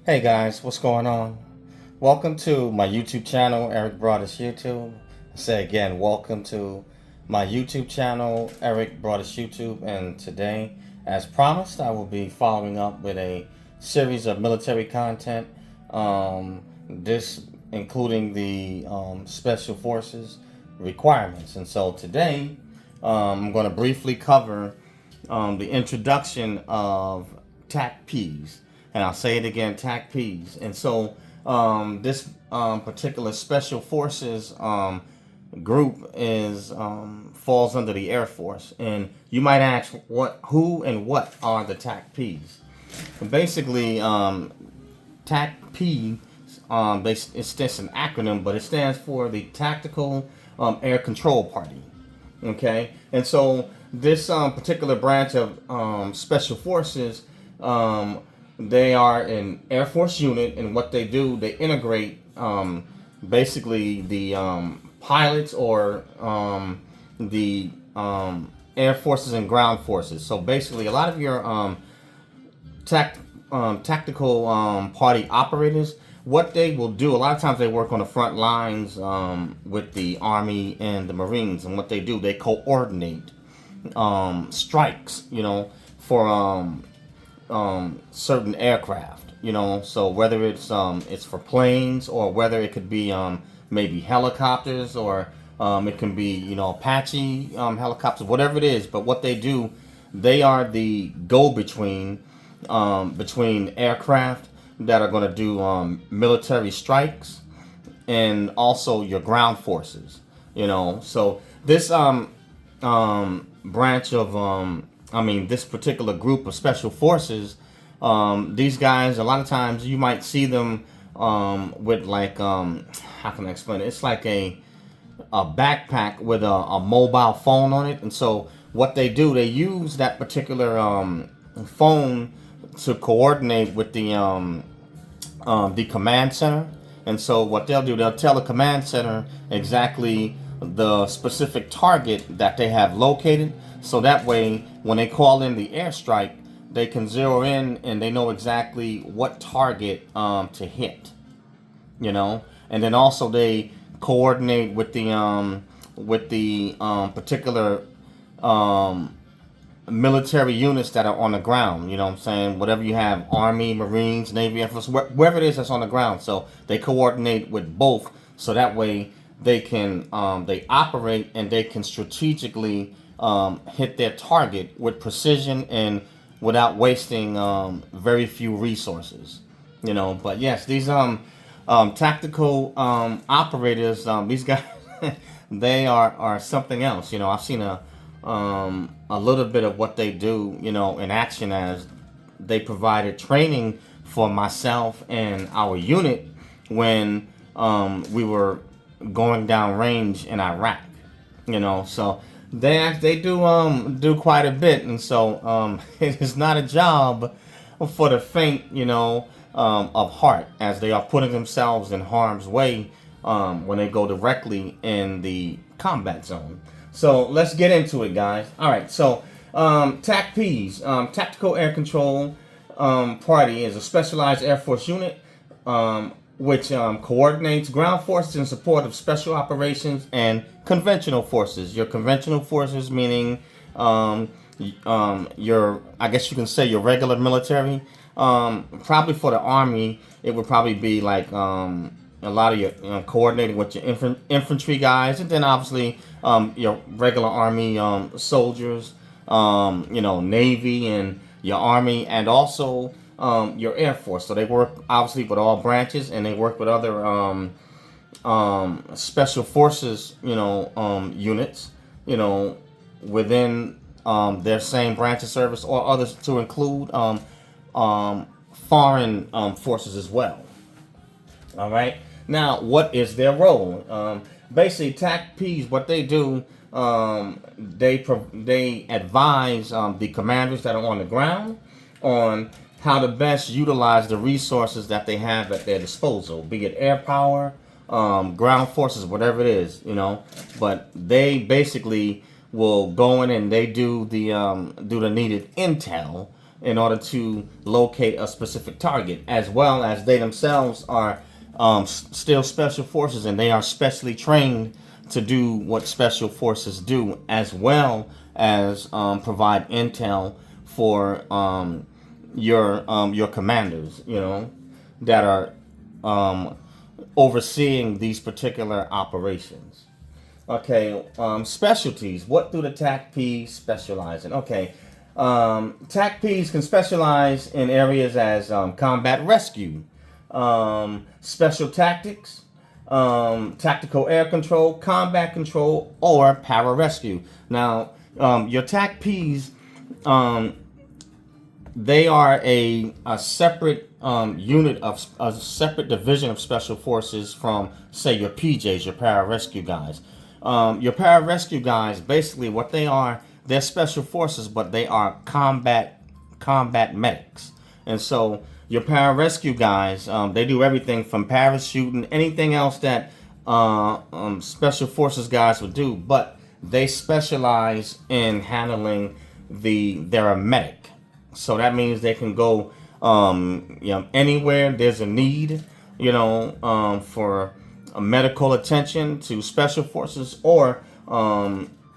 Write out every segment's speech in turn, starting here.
Hey guys, what's going on? Welcome to my YouTube channel, Eric Broadus YouTube. I say again, welcome to my YouTube channel, Eric Broadus YouTube. And today, as promised, I will be following up with a series of military content. This including the Special Forces requirements. And so today, I'm going to briefly cover the introduction of TACP'S. And I'll say it again, TACP'S. And so this particular Special Forces group is falls under the Air Force. And you might ask, who and what are the TACP'S? And basically, TACP, it's just an acronym, but it stands for the Tactical Air Control Party. Okay, and so this particular branch of Special Forces, they are an Air Force unit, and what they do, they integrate basically the pilots or the Air Forces and ground forces. So basically, a lot of your tactical party operators, what they will do, a lot of times they work on the front lines with the Army and the Marines, and what they do, they coordinate strikes, for certain aircraft, so whether it's for planes, or whether it could be maybe helicopters, or it can be Apache helicopters, whatever it is. But what they do, they are the go-between between aircraft that are going to do military strikes, and also your ground forces. So this branch of this particular group of Special Forces, these guys, a lot of times you might see them with like how can I explain it? It's like a backpack with a mobile phone on it. And so what they do, they use that particular phone to coordinate with the command center. And so what they'll do, they'll tell the command center exactly the specific target that they have located, so that way when they call in the airstrike, they can zero in and they know exactly what target to hit, and then also they coordinate with the particular military units that are on the ground. What I'm saying? Whatever you have, Army, Marines, Navy, Air Force, wherever it is that's on the ground. So they coordinate with both, so that way they can they operate and they can strategically hit their target with precision and without wasting very few resources. But yes, these tactical operators, these guys, they are something else. I've seen a little bit of what they do, in action, as they provided training for myself and our unit when we were going down range in Iraq. So they do quite a bit, and so it is not a job for the faint, of heart, as they are putting themselves in harm's way when they go directly in the combat zone. So let's get into it, guys. All right, so TACP'S, Tactical Air Control Party, is a specialized Air Force unit which coordinates ground forces in support of special operations and conventional forces. Your conventional forces, meaning your, I guess you can say, your regular military. Probably for the Army, it would probably be like a lot of your coordinating with your infantry guys, and then obviously your regular Army soldiers, Navy and your Army, and also your Air Force. So they work obviously with all branches, and they work with other Special Forces, units, within their same branch of service, or others, to include foreign forces as well. All right. Now, what is their role? Basically, TACP'S, what they do, they advise the commanders that are on the ground on how to best utilize the resources that they have at their disposal, be it air power, ground forces, whatever it is, But they basically will go in and they do the needed intel in order to locate a specific target, as well as they themselves are still special forces, and they are specially trained to do what special forces do, as well as provide intel for your commanders, that are overseeing these particular operations. Okay, specialties. What do the TACP'S specialize in? Okay, TACP'S can specialize in areas as combat rescue, special tactics, tactical air control, combat control, or pararescue. Now, your TACP'S, they are a separate unit of a separate division of special forces from, say, your PJs, your pararescue guys. Your pararescue guys, basically, what they are, they're special forces, but they are combat medics. And so your pararescue guys, they do everything from parachuting, anything else that special forces guys would do, but they specialize in handling they're a medic. So that means they can go anywhere there's a need, for medical attention to special forces, or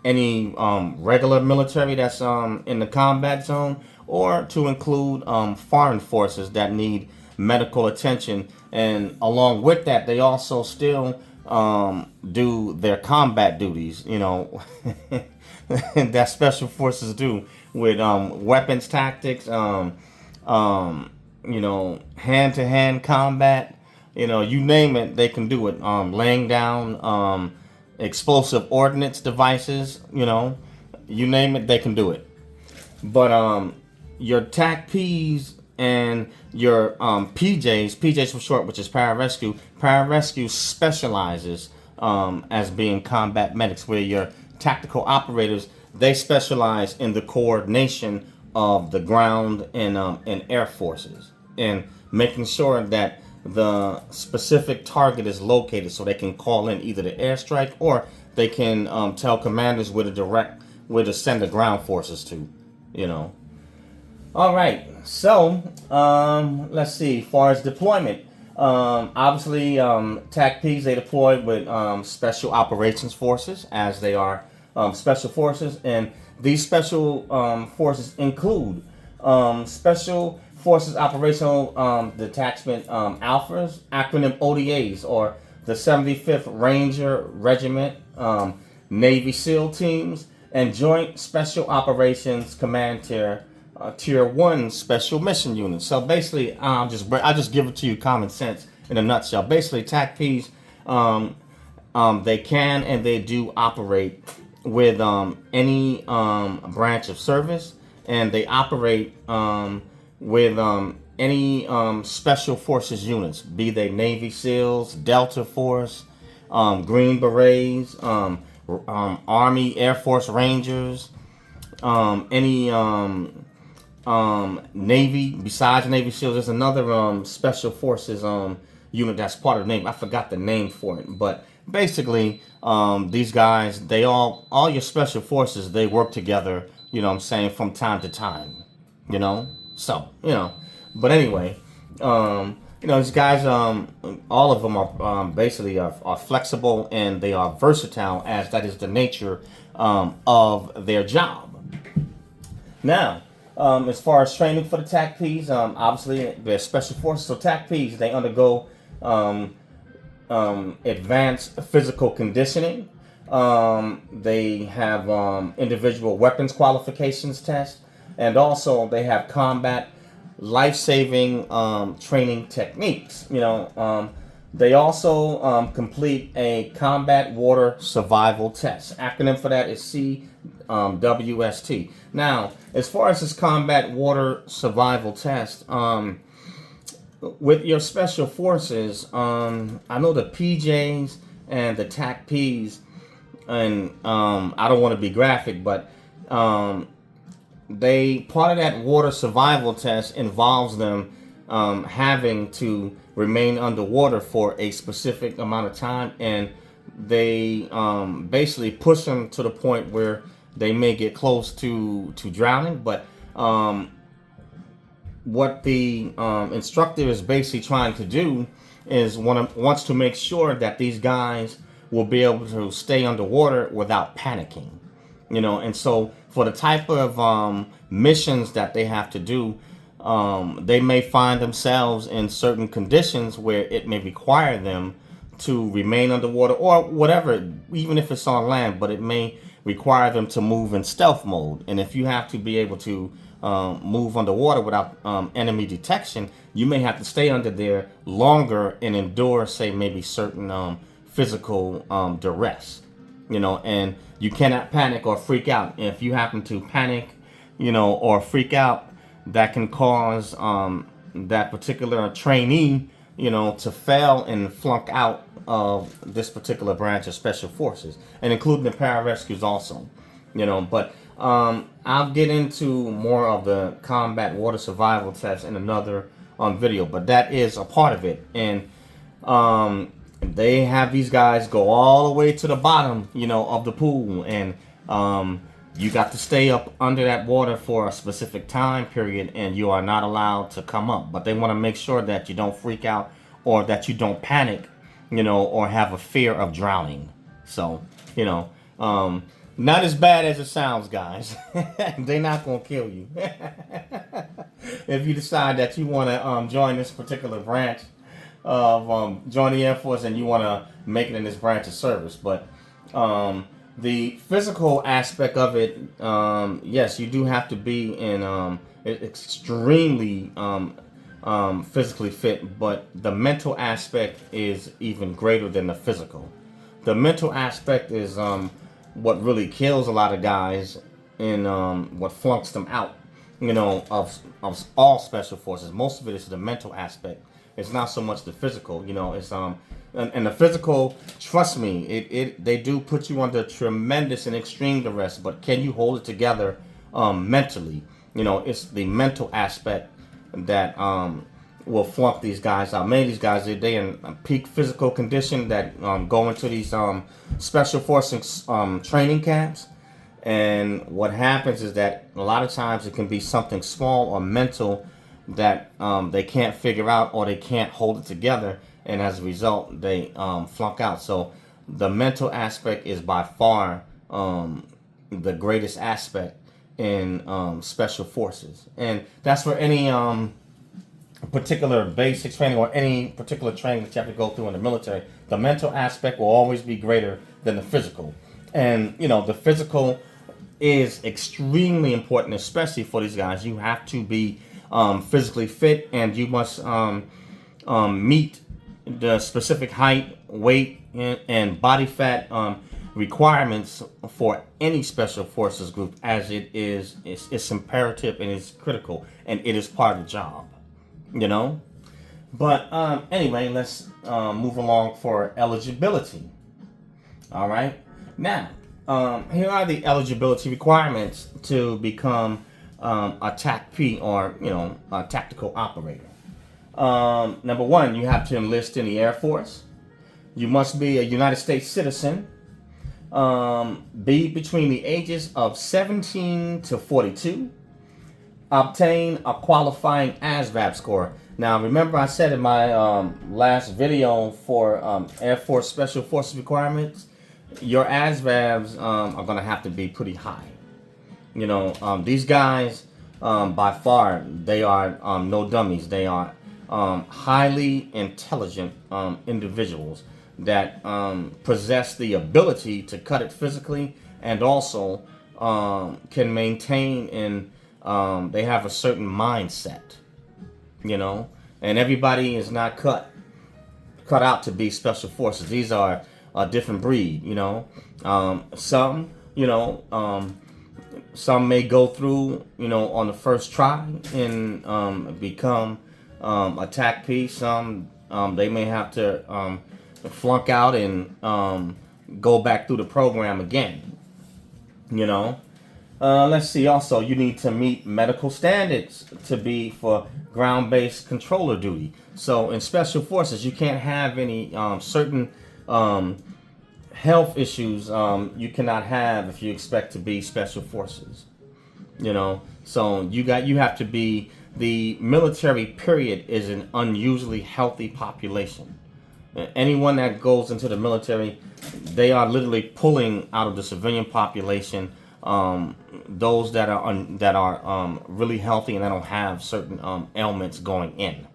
any regular military that's in the combat zone, or to include foreign forces that need medical attention. And along with that, they also still do their combat duties, that special forces do with weapons tactics, hand-to-hand combat, you name it, they can do it. Laying down explosive ordnance devices, you name it, they can do it. But your TACP'S and your PJs for short, which is pararescue specializes as being combat medics, where your tactical operators, they specialize in the coordination of the ground and air forces, and making sure that the specific target is located, so they can call in either the airstrike, or they can tell commanders where to send the ground forces to. All right, so let's see. As far as deployment, obviously TACP'S, they deploy with special operations forces, as they are special forces, and these special forces include special forces operational detachment alphas, acronym ODAs, or the 75th Ranger Regiment, Navy SEAL teams, and Joint Special Operations Command Tier 1 Special Mission Units. So basically, I'll just give it to you common sense in a nutshell. Basically, TACP'S, they can and they do operate with any branch of service, and they operate with any special forces units, be they Navy SEALs, Delta Force, Green Berets, Army Air Force Rangers, any Navy, besides Navy SEALs. There's another special forces unit that's part of the name. I forgot the name for it, but basically these guys, they all your special forces, they work together, from time to time, so but anyway, these guys, all of them are basically are flexible, and they are versatile, as that is the nature of their job. Now, as far as training for the TACP'S, obviously they're special forces, so TACP'S, they undergo advanced physical conditioning. They have individual weapons qualifications tests, and also they have combat life-saving training techniques. They also complete a combat water survival test. Acronym for that is CWST. Now, as far as this combat water survival test, with your special forces, I know the PJs and the TACP'S, and I don't want to be graphic, but part of that water survival test involves them having to remain underwater for a specific amount of time, and they basically push them to the point where they may get close to drowning. But what the instructor is basically trying to do is wants to make sure that these guys will be able to stay underwater without panicking, and so for the type of missions that they have to do, they may find themselves in certain conditions where it may require them to remain underwater or whatever, even if it's on land, but it may require them to move in stealth mode. And if you have to be able to move underwater without enemy detection, you may have to stay under there longer and endure, say, maybe certain physical duress, and you cannot panic or freak out. If you happen to panic, or freak out, that can cause that particular trainee, to fail and flunk out of this particular branch of special forces, and including the pararescues also, but I'll get into more of the combat water survival test in another video, but that is a part of it. And they have these guys go all the way to the bottom, of the pool, and you got to stay up under that water for a specific time period, and you are not allowed to come up. But they want to make sure that you don't freak out or that you don't panic, or have a fear of drowning. So, not as bad as it sounds, guys. They're not going to kill you. If you decide that you want to join this particular branch of, join the Air Force and you want to make it in this branch of service. But the physical aspect of it, yes, you do have to be in extremely physically fit, but the mental aspect is even greater than the physical. The mental aspect is what really kills a lot of guys and what flunks them out, of all special forces. Most of it is the mental aspect. It's not so much the physical, it's and the physical, trust me, they do put you under tremendous and extreme duress, but can you hold it together mentally? It's the mental aspect that will flunk these guys out. Many of these guys, they in peak physical condition that go into these special forces training camps. And what happens is that a lot of times it can be something small or mental that they can't figure out or they can't hold it together. And as a result, they flunk out. So the mental aspect is by far the greatest aspect in special forces. And that's for any particular basic training or any particular training that you have to go through in the military. The mental aspect will always be greater than the physical. And, the physical is extremely important, especially for these guys. You have to be physically fit, and you must meet the specific height, weight, and body fat requirements for any special forces group, as it's imperative and it's critical, and it is part of the job, But anyway, let's move along for eligibility. All right. Now, here are the eligibility requirements to become a TACP or a tactical operator. Number one, you have to enlist in the Air Force. You must be a United States citizen. Be between the ages of 17 to 42. Obtain a qualifying ASVAB score. Now, remember I said in my last video for Air Force Special Forces requirements, your ASVABs are going to have to be pretty high. These guys, by far, they are no dummies. They are highly intelligent individuals that possess the ability to cut it physically, and also can maintain and they have a certain mindset, and everybody is not cut out to be special forces. These are a different breed, some may go through, on the first try and become a TACP. Some they may have to flunk out and go back through the program again. Let's see. Also, you need to meet medical standards to be for ground-based controller duty. So in special forces, you can't have any certain health issues you cannot have if you expect to be special forces. So you have to be the military period is an unusually healthy population. Anyone that goes into the military, they are literally pulling out of the civilian population those that are really healthy and that don't have certain ailments going in.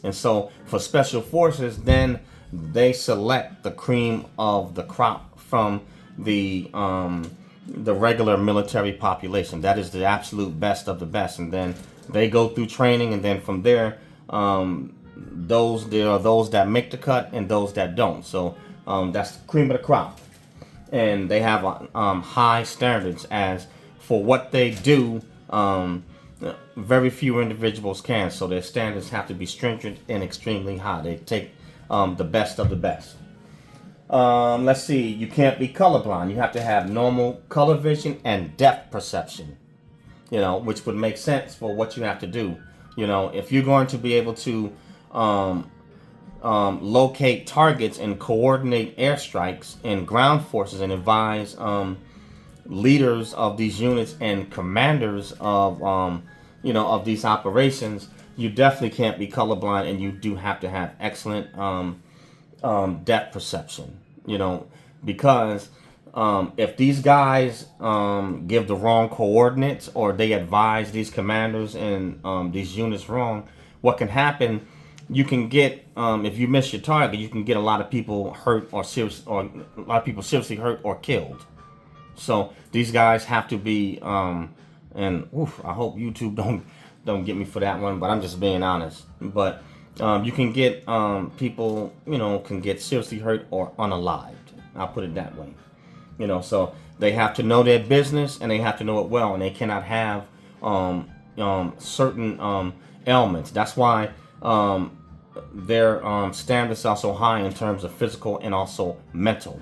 And so for special forces, then they select the cream of the crop from the regular military population. That is the absolute best of the best, and then they go through training, and then from there, there are those that make the cut and those that don't. So that's the cream of the crop, and they have high standards as for what they do. Very few individuals can, so their standards have to be stringent and extremely high. They take the best of the best. Let's see, you can't be colorblind. You have to have normal color vision and depth perception, which would make sense for what you have to do. If you're going to be able to locate targets and coordinate airstrikes and ground forces and advise leaders of these units and commanders of these operations, you definitely can't be colorblind, and you do have to have excellent depth perception, because if these guys give the wrong coordinates or they advise these commanders and these units wrong, what can happen, you can get, if you miss your target, you can get a lot of people hurt or a lot of people seriously hurt or killed. So these guys have to be, and I hope YouTube don't get me for that one, but I'm just being honest. But you can get people, can get seriously hurt or unalived. I'll put it that way. So they have to know their business and they have to know it well, and they cannot have certain ailments. That's why their standards are so high in terms of physical and also mental.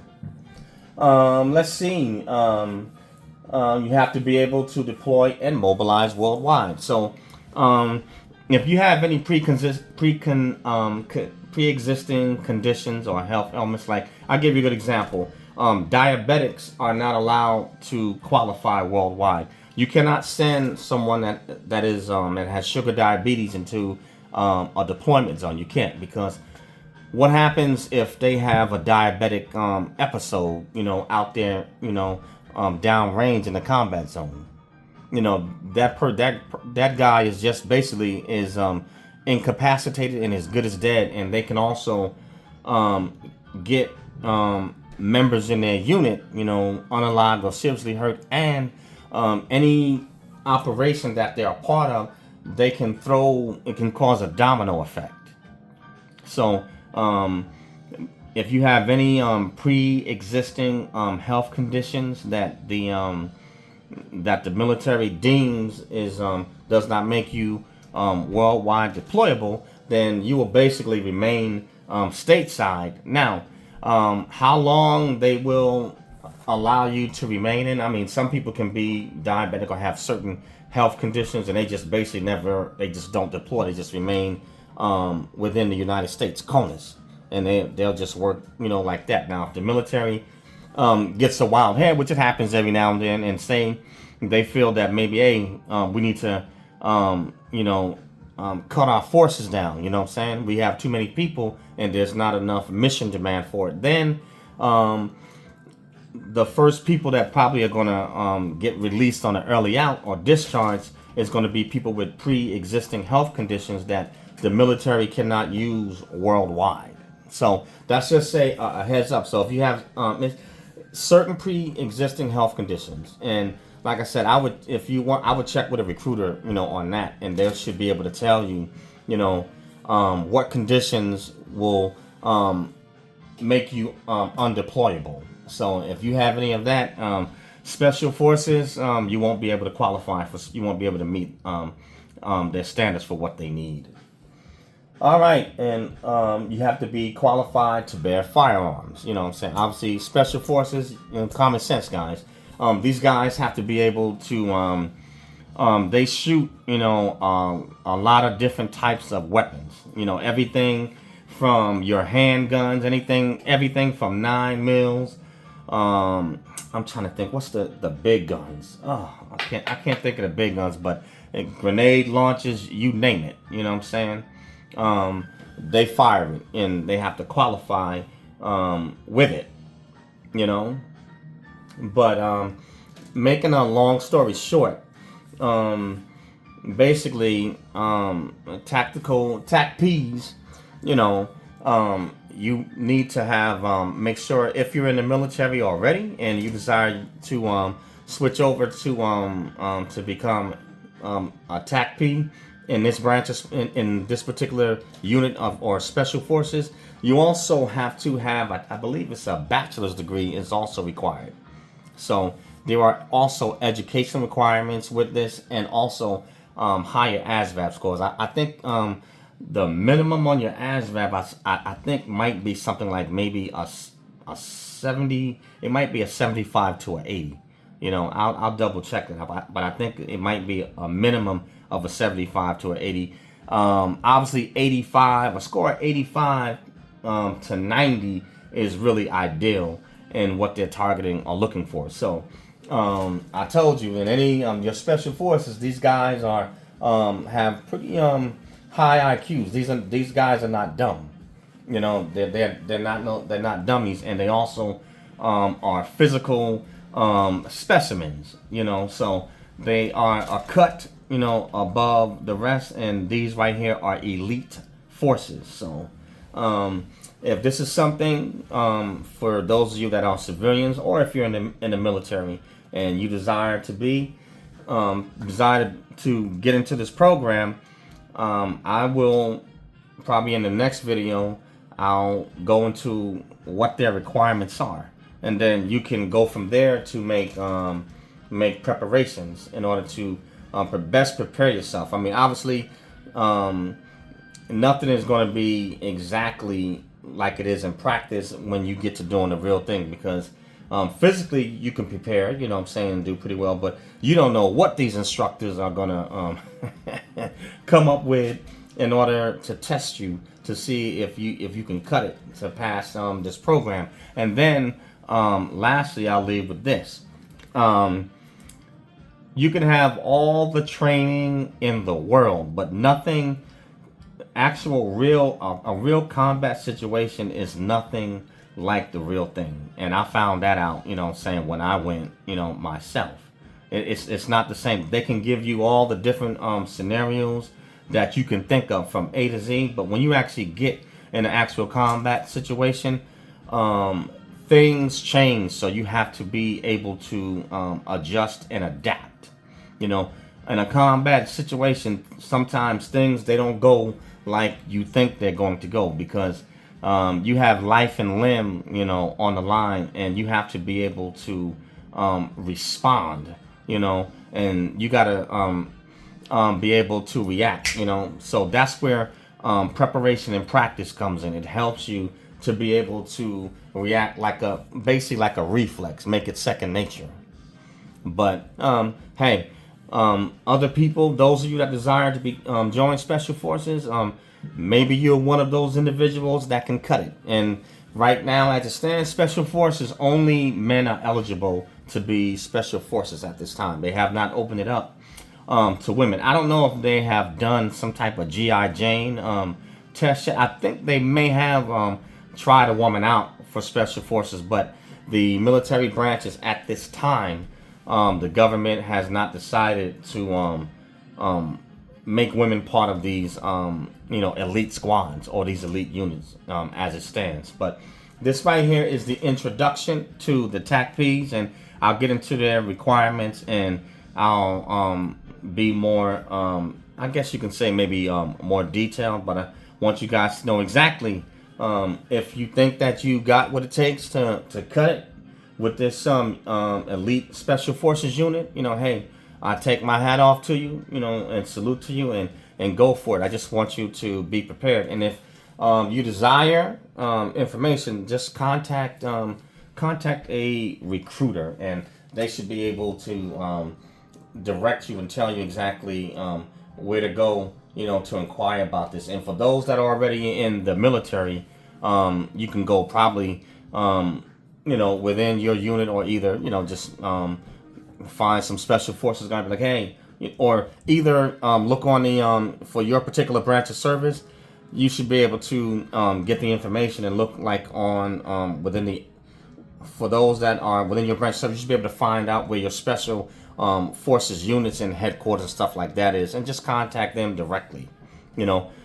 Let's see. You have to be able to deploy and mobilize worldwide. So, if you have any pre-existing conditions or health ailments, like I'll give you a good example. Diabetics are not allowed to qualify worldwide. You cannot send someone that has sugar diabetes into a deployment zone. You can't, because what happens if they have a diabetic episode, out there, downrange in the combat zone? That guy is just basically incapacitated and as good as dead, and they can also get members in their unit, unalived or seriously hurt, and any operation that they're a part of, it can cause a domino effect. So if you have any pre-existing health conditions that the military deems does not make you worldwide deployable, then you will basically remain stateside. Now, how long they will allow you to remain in? I mean, some people can be diabetic or have certain health conditions, and they just basically they just don't deploy. They just remain within the United States, CONUS, and they'll just work, like that. Now, if the military gets a wild head, which it happens every now and then, and say they feel that maybe, we need to, cut our forces down. You know what I'm saying? We have too many people, and there's not enough mission demand for it. Then the first people that probably are going to get released on an early out or discharge is going to be people with pre-existing health conditions that the military cannot use worldwide. So that's just a heads up. So if you have certain pre-existing health conditions, and like I said, I would check with a recruiter, on that, and they should be able to tell you, what conditions will make you undeployable. So if you have any of that, special forces, you won't be able to qualify you won't be able to meet their standards for what they need. All right, and you have to be qualified to bear firearms. You know what I'm saying? Obviously, special forces, common sense, guys. These guys have to be able to, they shoot, a lot of different types of weapons. Everything from your handguns, everything from 9 mils. I'm trying to think, what's the big guns? Oh, I can't think of the big guns, but grenade launches, you name it. You know what I'm saying? They fire it, and they have to qualify with it. You know, but making a long story short, basically, tactical TACP'S, you know, you need to have make sure if you're in the military already and you desire to switch over to become a TACP in this branch in this particular unit of or special forces, you also have to have I believe it's a bachelor's degree is also required. So there are also education requirements with this, and also higher ASVAB scores. I think the minimum on your ASVAB, I think might be something like maybe a 70. It might be a 75 to an 80. You know, I'll double check that, but I think it might be a minimum of a 75 to an 80. Obviously, 85, a score of 85 to 90 is really ideal in what they're targeting or looking for. So I told you, in any your special forces, these guys are have pretty high IQs. These guys are not dumb. You know, they're not dummies, and they also are physical specimens. You know, so they are cut, you know, above the rest, and these right here are elite forces. So if this is something for those of you that are civilians, or if you're in the military and you desire to get into this program, I will probably in the next video I'll go into what their requirements are, and then you can go from there to make preparations in order to best prepare yourself. I mean, obviously, nothing is going to be exactly like it is in practice when you get to doing the real thing, because physically you can prepare, you know what I'm saying, and do pretty well, but you don't know what these instructors are going to come up with in order to test you to see if you can cut it to pass this program. And then lastly, I'll leave with this. You can have all the training in the world, but nothing actual real a real combat situation is nothing like the real thing. And I found that out, you know what I'm saying, when I went, you know, myself. It's not the same. They can give you all the different scenarios that you can think of from A to Z, but when you actually get in an actual combat situation, things change. So you have to be able to adjust and adapt. You know, in a combat situation, sometimes things, they don't go like you think they're going to go, because you have life and limb, you know, on the line, and you have to be able to respond, you know, and you gotta be able to react, you know. So that's where preparation and practice comes in. It helps you to be able to react like basically like a reflex, make it second nature. But hey, other people, those of you that desire to be join special forces, maybe you're one of those individuals that can cut it. And right now, as it stands, special forces, only men are eligible to be special forces at this time. They have not opened it up to women. I don't know if they have done some type of GI Jane test yet. I think they may have tried a woman out for special forces, but the military branches at this time, the government has not decided to make women part of these, you know, elite squads or these elite units as it stands. But this right here is the introduction to the TACP'S, and I'll get into their requirements, and I'll be more, I guess you can say maybe more detailed, but I want you guys to know exactly if you think that you got what it takes to cut it with this elite special forces unit. You know, hey, I take my hat off to you, you know, and salute to you, and go for it. I just want you to be prepared. And if you desire information, just contact a recruiter, and they should be able to direct you and tell you exactly where to go, you know, to inquire about this. And for those that are already in the military, you can go probably, you know, within your unit, or either, you know, just find some special forces guy, be like, hey, or either look on the for your particular branch of service. You should be able to get the information and look like on within the, for those that are within your branch of service, you should be able to find out where your special forces units and headquarters and stuff like that is, and just contact them directly.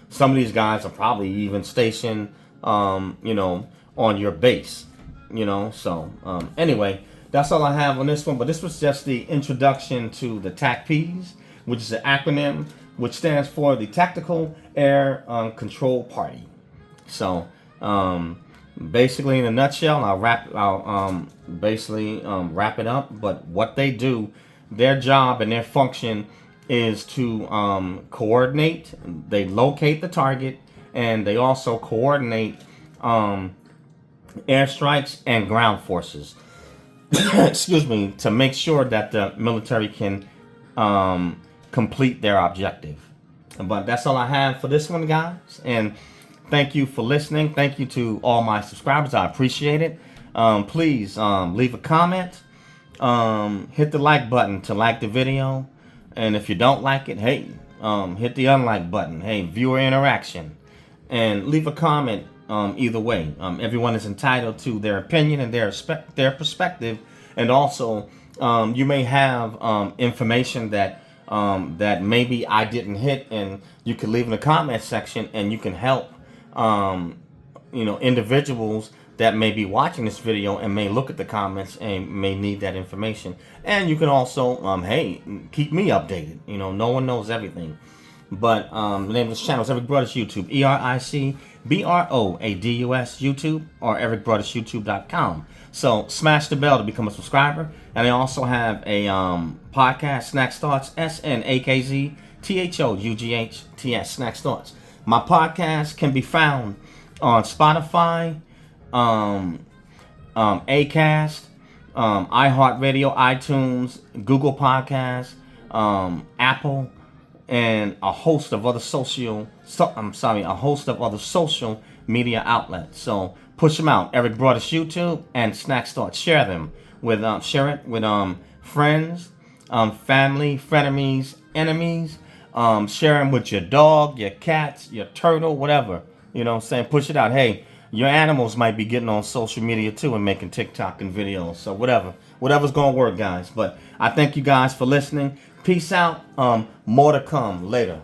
Some of these guys are probably even stationed on your base. So anyway, that's all I have on this one. But this was just the introduction to the TACP'S, which is an acronym which stands for the Tactical Air Control Party. So basically, in a nutshell, I'll basically wrap it up. But what they do, their job and their function is to coordinate. They locate the target, and they also coordinate airstrikes and ground forces. Excuse me, to make sure that the military can complete their objective. But that's all I have for this one, guys. And thank you for listening. Thank you to all my subscribers. I appreciate it. Please leave a comment. Hit the like button to like the video. And if you don't like it, hey, hit the unlike button. Hey, viewer interaction. And leave a comment either way. Everyone is entitled to their opinion and their perspective. And also, you may have information that maybe I didn't hit, and you can leave in the comment section, and you can help individuals that may be watching this video and may look at the comments and may need that information. And you can also hey, keep me updated. No one knows everything. But the name of this channel is Eric Brothers YouTube, EricBrothers YouTube, or ericbrothersyoutube.com. So smash the bell to become a subscriber. And I also have a podcast, Snacks Thoughts, SNAKZTHOUGHTS, Snacks Thoughts. My podcast can be found on Spotify, Acast, iHeartRadio, iTunes, Google Podcasts, Apple, and a host of other social media outlets. So push them out. Eric Brothers YouTube and Snacks Thoughts. Share them with share it with friends, family, frenemies, enemies. Share them with your dog, your cats, your turtle, whatever. Push it out. Hey, your animals might be getting on social media too and making TikTok and videos. So whatever's gonna work, guys. But I thank you guys for listening. Peace out. More to come later.